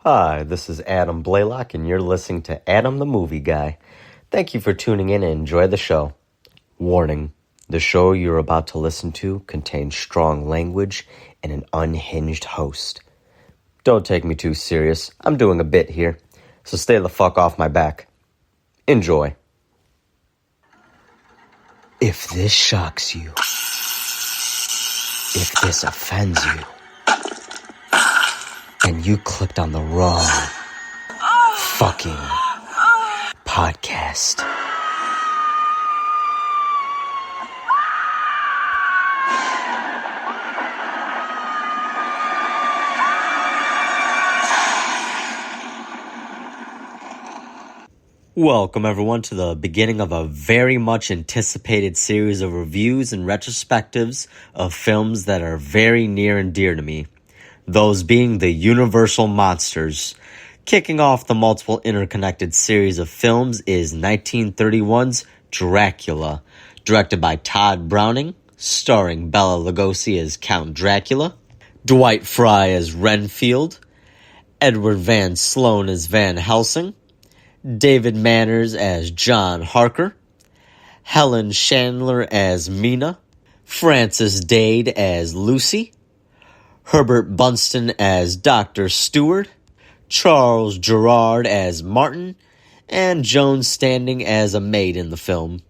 Hi, this is Adam Blaylock, and you're listening to Adam the Movie Guy. Thank you for tuning in and enjoy the show. Warning, the show you're about to listen to contains strong language and an unhinged host. Don't take me too serious, I'm doing a bit here, so stay the fuck off my back. Enjoy. If this shocks you, if this offends you, and you clicked on the wrong fucking podcast. Welcome everyone to the beginning of a very much anticipated series of reviews and retrospectives of films that are very near and dear to me. Those being the Universal Monsters. Kicking off the multiple interconnected series of films is 1931's Dracula, directed by Todd Browning, starring Bela Lugosi as Count Dracula, Dwight Frye as Renfield, Edward Van Sloan as Van Helsing, David Manners as John Harker, Helen Chandler as Mina, Frances Dade as Lucy, Herbert Bunston as Dr. Stewart, Charles Gerard as Martin, and Joan Standing as a maid in the film.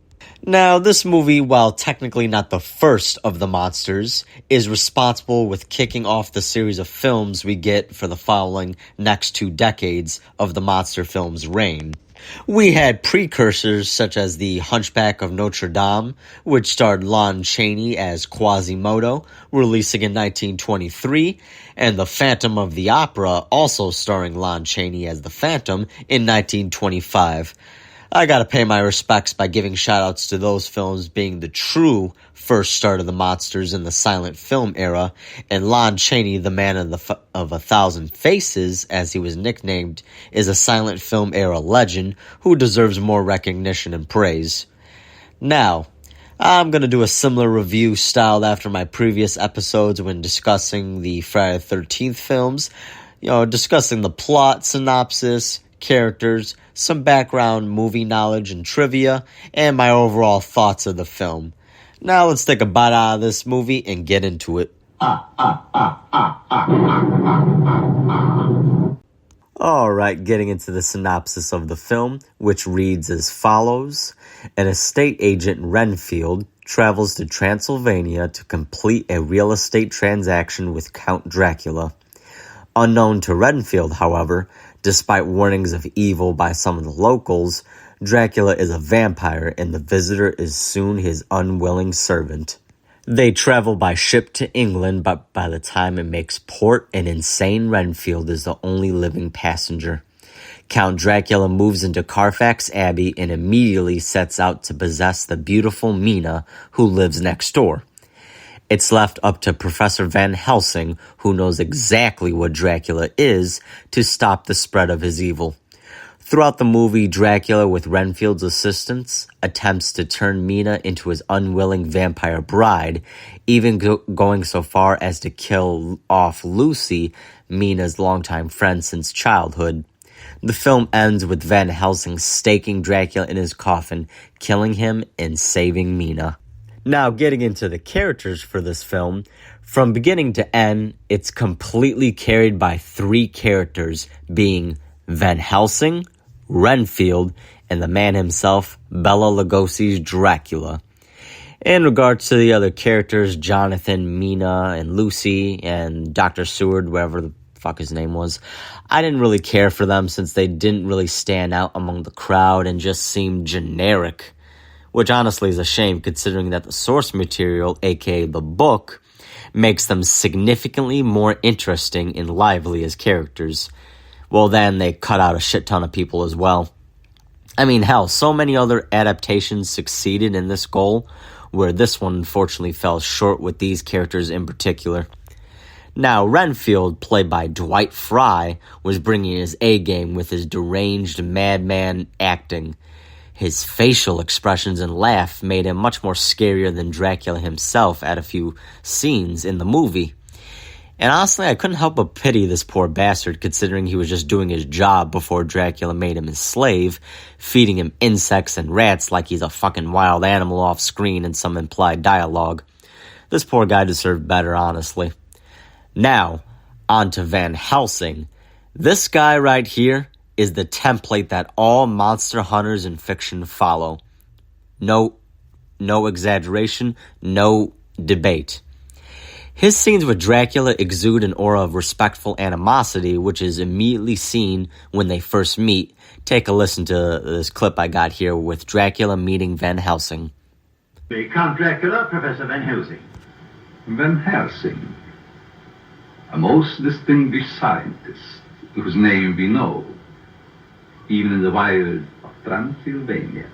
Now, this movie, while technically not the first of the monsters, is responsible with kicking off the series of films we get for the following next 2 decades of the monster film's reign. We had precursors such as The Hunchback of Notre Dame, which starred Lon Chaney as Quasimodo, releasing in 1923, and The Phantom of the Opera, also starring Lon Chaney as the Phantom, in 1925. I gotta pay my respects by giving shoutouts to those films being the true first start of the monsters in the silent film era, and Lon Chaney, the man of 1,000 faces, as he was nicknamed, is a silent film era legend who deserves more recognition and praise. Now, I'm gonna do a similar review styled after my previous episodes when discussing the Friday the 13th films, discussing the plot, synopsis, characters, some background movie knowledge and trivia, and my overall thoughts of the film. Now let's take a bite out of this movie and get into it. Alright, getting into the synopsis of the film, which reads as follows. An estate agent, Renfield, travels to Transylvania to complete a real estate transaction with Count Dracula. Unknown to Renfield, however, despite warnings of evil by some of the locals, Dracula is a vampire and the visitor is soon his unwilling servant. They travel by ship to England, but by the time it makes port, an insane Renfield is the only living passenger. Count Dracula moves into Carfax Abbey and immediately sets out to possess the beautiful Mina, who lives next door. It's left up to Professor Van Helsing, who knows exactly what Dracula is, to stop the spread of his evil. Throughout the movie, Dracula, with Renfield's assistance, attempts to turn Mina into his unwilling vampire bride, even going so far as to kill off Lucy, Mina's longtime friend since childhood. The film ends with Van Helsing staking Dracula in his coffin, killing him and saving Mina. Now, getting into the characters for this film, from beginning to end, it's completely carried by 3 characters, being Van Helsing, Renfield, and the man himself, Bela Lugosi's Dracula. In regards to the other characters, Jonathan, Mina, and Lucy, and Dr. Seward, whatever the fuck his name was, I didn't really care for them since they didn't really stand out among the crowd and just seemed generic. Which honestly is a shame considering that the source material, aka the book, makes them significantly more interesting and lively as characters. Well, then they cut out a shit ton of people as well. I mean, hell, so many other adaptations succeeded in this goal, where this one unfortunately fell short with these characters in particular. Now, Renfield, played by Dwight Frye, was bringing his A-game with his deranged madman acting. His facial expressions and laugh made him much more scarier than Dracula himself at a few scenes in the movie. And honestly, I couldn't help but pity this poor bastard, considering he was just doing his job before Dracula made him his slave, feeding him insects and rats like he's a fucking wild animal off screen in some implied dialogue. This poor guy deserved better, honestly. Now, on to Van Helsing. This guy right here is the template that all monster hunters in fiction follow. No exaggeration, no debate. His scenes with Dracula exude an aura of respectful animosity, which is immediately seen when they first meet. Take a listen to this clip I got here with Dracula meeting Van Helsing. Count Dracula, Professor Van Helsing. Van Helsing, a most distinguished scientist whose name we know, even in the wilds of Transylvania.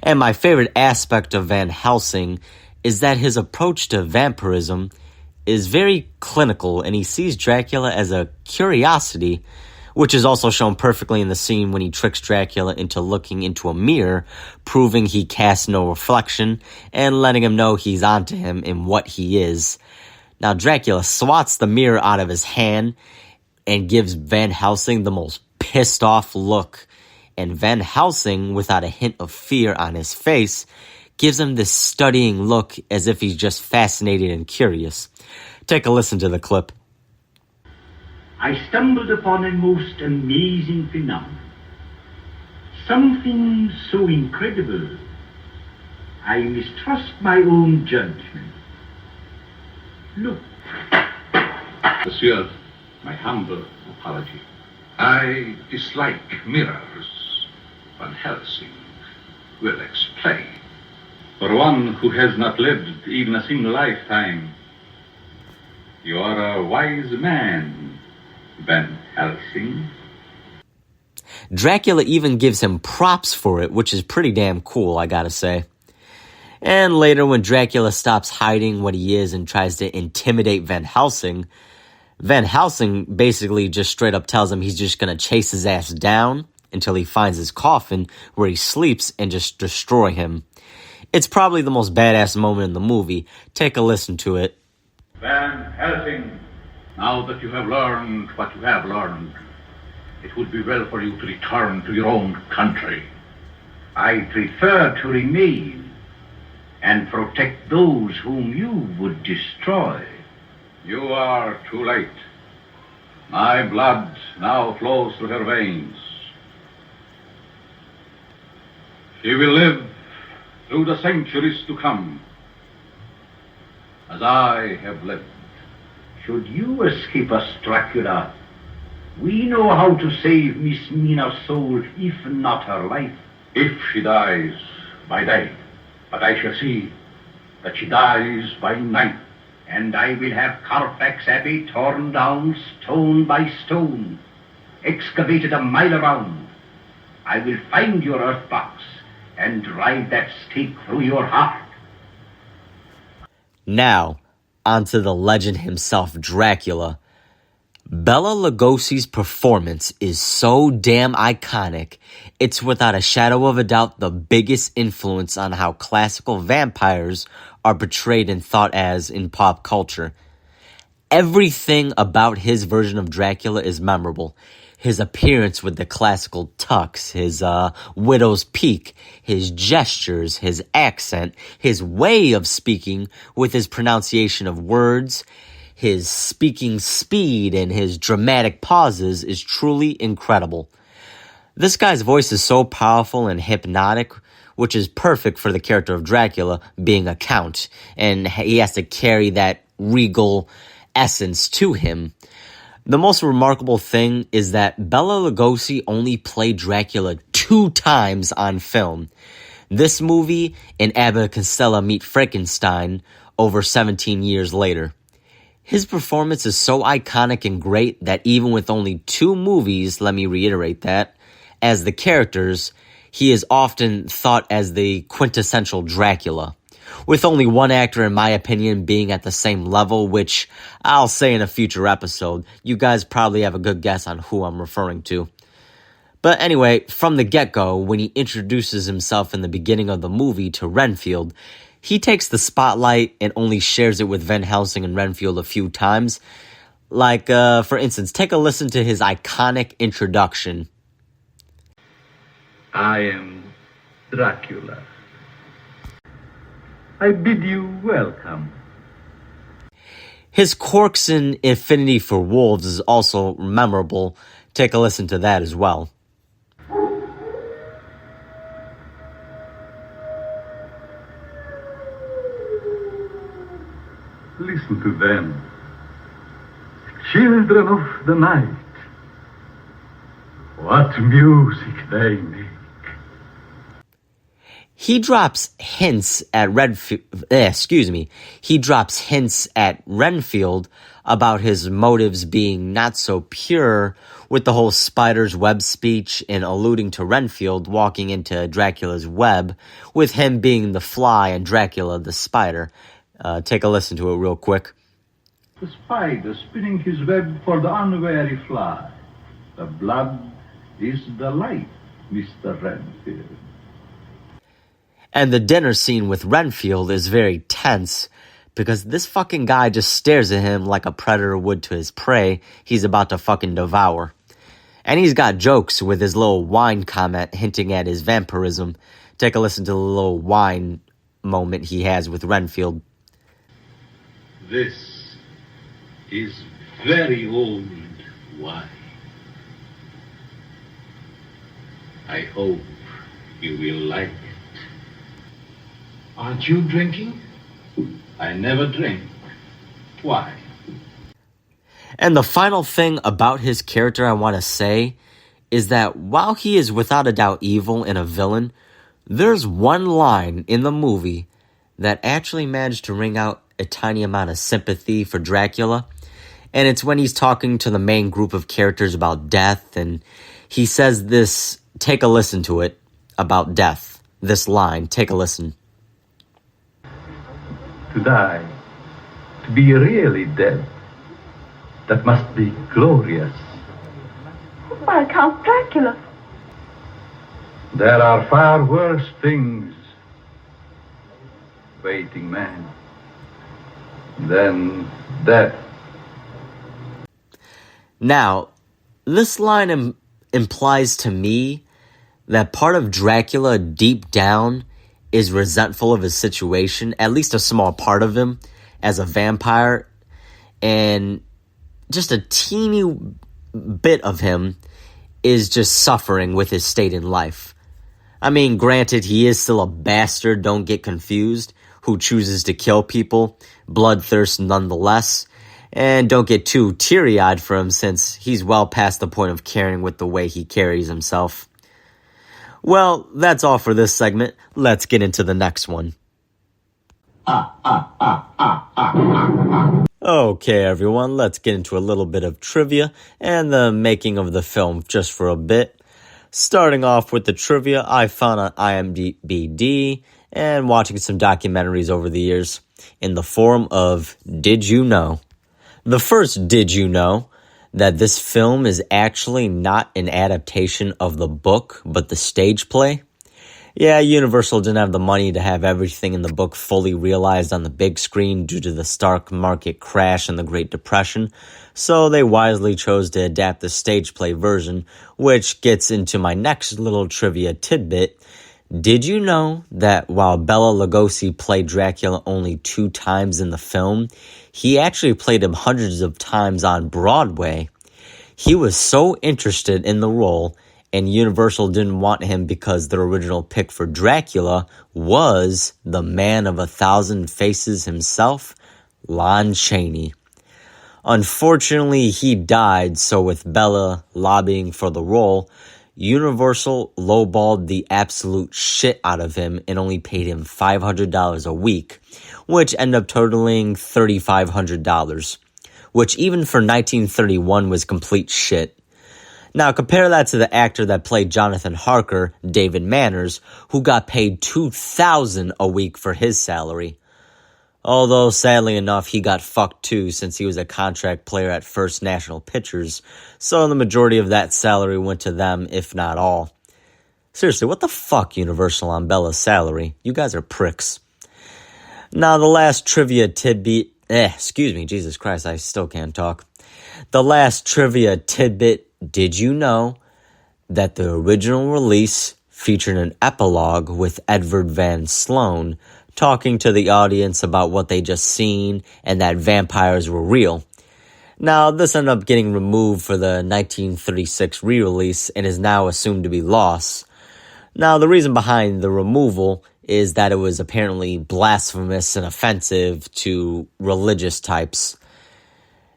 And my favorite aspect of Van Helsing is that his approach to vampirism is very clinical, and he sees Dracula as a curiosity, which is also shown perfectly in the scene when he tricks Dracula into looking into a mirror, proving he casts no reflection, and letting him know he's onto him in what he is. Now Dracula swats the mirror out of his hand and gives Van Helsing the most pissed off look. And Van Helsing, without a hint of fear on his face, gives him this studying look as if he's just fascinated and curious. Take a listen to the clip. I stumbled upon a most amazing phenomenon. Something so incredible, I mistrust my own judgment. Look. Monsieur, my humble apology. I dislike mirrors. Van Helsing will explain. For one who has not lived even a single lifetime, you are a wise man, Van Helsing. Dracula even gives him props for it, which is pretty damn cool, I gotta say. And later, when Dracula stops hiding what he is and tries to intimidate Van Helsing basically just straight up tells him he's just gonna chase his ass down until he finds his coffin where he sleeps and just destroy him. It's probably the most badass moment in the movie. Take a listen to it. Van Helsing, now that you have learned what you have learned, it would be well for you to return to your own country. I prefer to remain and protect those whom you would destroy. You are too late. My blood now flows through her veins. She will live through the centuries to come, as I have lived. Should you escape us, Dracula, we know how to save Miss Nina's soul, if not her life. If she dies by day, but I shall see that she dies by night. And I will have Carfax Abbey torn down stone by stone, excavated a mile around. I will find your earth box and drive that stake through your heart. Now, onto the legend himself, Dracula. Bela Lugosi's performance is so damn iconic, it's without a shadow of a doubt the biggest influence on how classical vampires are portrayed and thought as in pop culture. Everything about his version of Dracula is memorable. His appearance with the classical tux, his widow's peak, his gestures, his accent, his way of speaking with his pronunciation of words, his speaking speed, and his dramatic pauses is truly incredible. This guy's voice is so powerful and hypnotic, which is perfect for the character of Dracula being a count, and he has to carry that regal essence to him. The most remarkable thing is that Bela Lugosi only played Dracula 2 times on film. This movie and Abbott and Costello Meet Frankenstein over 17 years later. His performance is so iconic and great that even with only 2 movies, let me reiterate that, as the characters, he is often thought as the quintessential Dracula, with only one actor, in my opinion, being at the same level, which I'll say in a future episode. You guys probably have a good guess on who I'm referring to. But anyway, from the get-go, when he introduces himself in the beginning of the movie to Renfield, he takes the spotlight and only shares it with Van Helsing and Renfield a few times. Like, for instance, take a listen to his iconic introduction. I am Dracula. I bid you welcome. His quirks and affinity for wolves is also memorable. Take a listen to that as well. Listen to them. Children of the night. What music they make. He drops hints at Renfield about his motives being not so pure, with the whole spider's web speech and alluding to Renfield walking into Dracula's web, with him being the fly and Dracula the spider. Take a listen to it real quick. The spider spinning his web for the unwary fly. The blood is the light, Mr. Renfield. And the dinner scene with Renfield is very tense because this fucking guy just stares at him like a predator would to his prey he's about to fucking devour. And he's got jokes with his little wine comment hinting at his vampirism. Take a listen to the little wine moment he has with Renfield. This is very old wine. I hope you will like it. Aren't you drinking? I never drink. Why? And the final thing about his character I want to say is that while he is without a doubt evil and a villain, there's one line in the movie that actually managed to wring out a tiny amount of sympathy for Dracula. And it's when he's talking to the main group of characters about death, and he says this, take a listen to it, about death. This line, take a listen. To die, to be really dead, that must be glorious. Why, Count Dracula. There are far worse things waiting man than death. Now, this line implies to me that part of Dracula deep down is resentful of his situation, at least a small part of him as a vampire, and just a teeny bit of him is just suffering with his state in life. I mean, granted, he is still a bastard, don't get confused, who chooses to kill people, bloodthirst nonetheless, and don't get too teary-eyed for him since he's well past the point of caring with the way he carries himself. Well, that's all for this segment. Let's get into the next one. Okay, everyone, let's get into a little bit of trivia and the making of the film just for a bit. Starting off with the trivia I found on IMDb and watching some documentaries over the years in the form of Did You Know? The first Did You Know? That this film is actually not an adaptation of the book, but the stage play. Yeah, Universal didn't have the money to have everything in the book fully realized on the big screen due to the stock market crash and the Great Depression, so they wisely chose to adapt the stage play version, which gets into my next little trivia tidbit. Did you know that while Bela Lugosi played Dracula only 2 times in the film, he actually played him hundreds of times on Broadway? He was so interested in the role, and Universal didn't want him because their original pick for Dracula was the man of 1,000 faces himself, Lon Chaney. Unfortunately, he died, so with Bela lobbying for the role, Universal lowballed the absolute shit out of him and only paid him $500 a week, which ended up totaling $3,500, which even for 1931 was complete shit. Now compare that to the actor that played Jonathan Harker, David Manners, who got paid $2,000 a week for his salary. Although, sadly enough, he got fucked too since he was a contract player at First National Pictures, so the majority of that salary went to them, if not all. Seriously, what the fuck, Universal, on Bela's salary? You guys are pricks. Now, the last trivia tidbit, excuse me, Jesus Christ, I still can't talk. The last trivia tidbit, did you know that the original release featured an epilogue with Edward Van Sloan talking to the audience about what they just seen and that vampires were real? Now, this ended up getting removed for the 1936 re-release and is now assumed to be lost. Now, the reason behind the removal is that it was apparently blasphemous and offensive to religious types.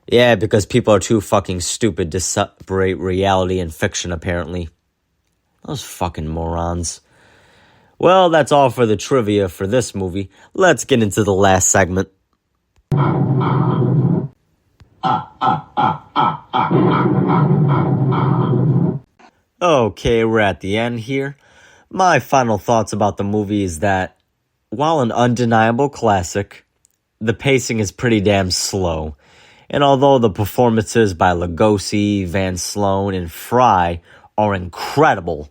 Yeah, because people are too fucking stupid to separate reality and fiction, apparently. Those fucking morons. Well, that's all for the trivia for this movie. Let's get into the last segment. Okay, we're at the end here. My final thoughts about the movie is that, while an undeniable classic, the pacing is pretty damn slow. And although the performances by Lugosi, Van Sloan, and Fry are incredible,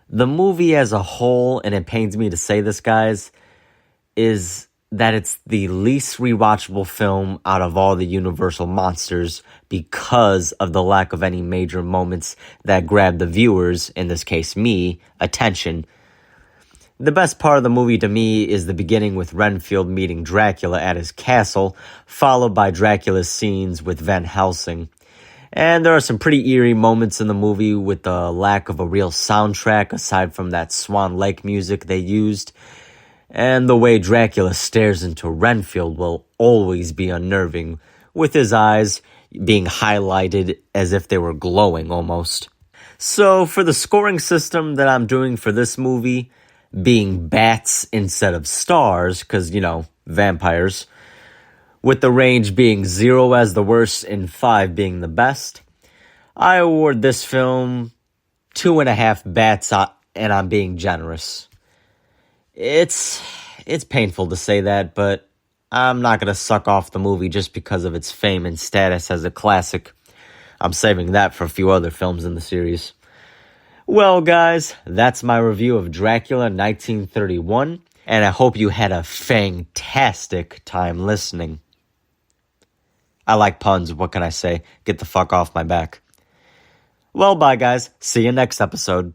the movie as a whole, and it pains me to say this, guys, is that it's the least rewatchable film out of all the Universal monsters because of the lack of any major moments that grab the viewers, in this case me, attention. The best part of the movie to me is the beginning with Renfield meeting Dracula at his castle, followed by Dracula's scenes with Van Helsing. And there are some pretty eerie moments in the movie with the lack of a real soundtrack aside from that Swan Lake music they used. And the way Dracula stares into Renfield will always be unnerving, with his eyes being highlighted as if they were glowing almost. So for the scoring system that I'm doing for this movie, being bats instead of stars, because, vampires, with the range being 0 as the worst and 5 being the best, I award this film 2.5 bats, and I'm being generous. It's painful to say that, but I'm not going to suck off the movie just because of its fame and status as a classic. I'm saving that for a few other films in the series. Well, guys, that's my review of Dracula 1931, and I hope you had a fantastic time listening. I like puns, what can I say? Get the fuck off my back. Well, bye, guys. See you next episode.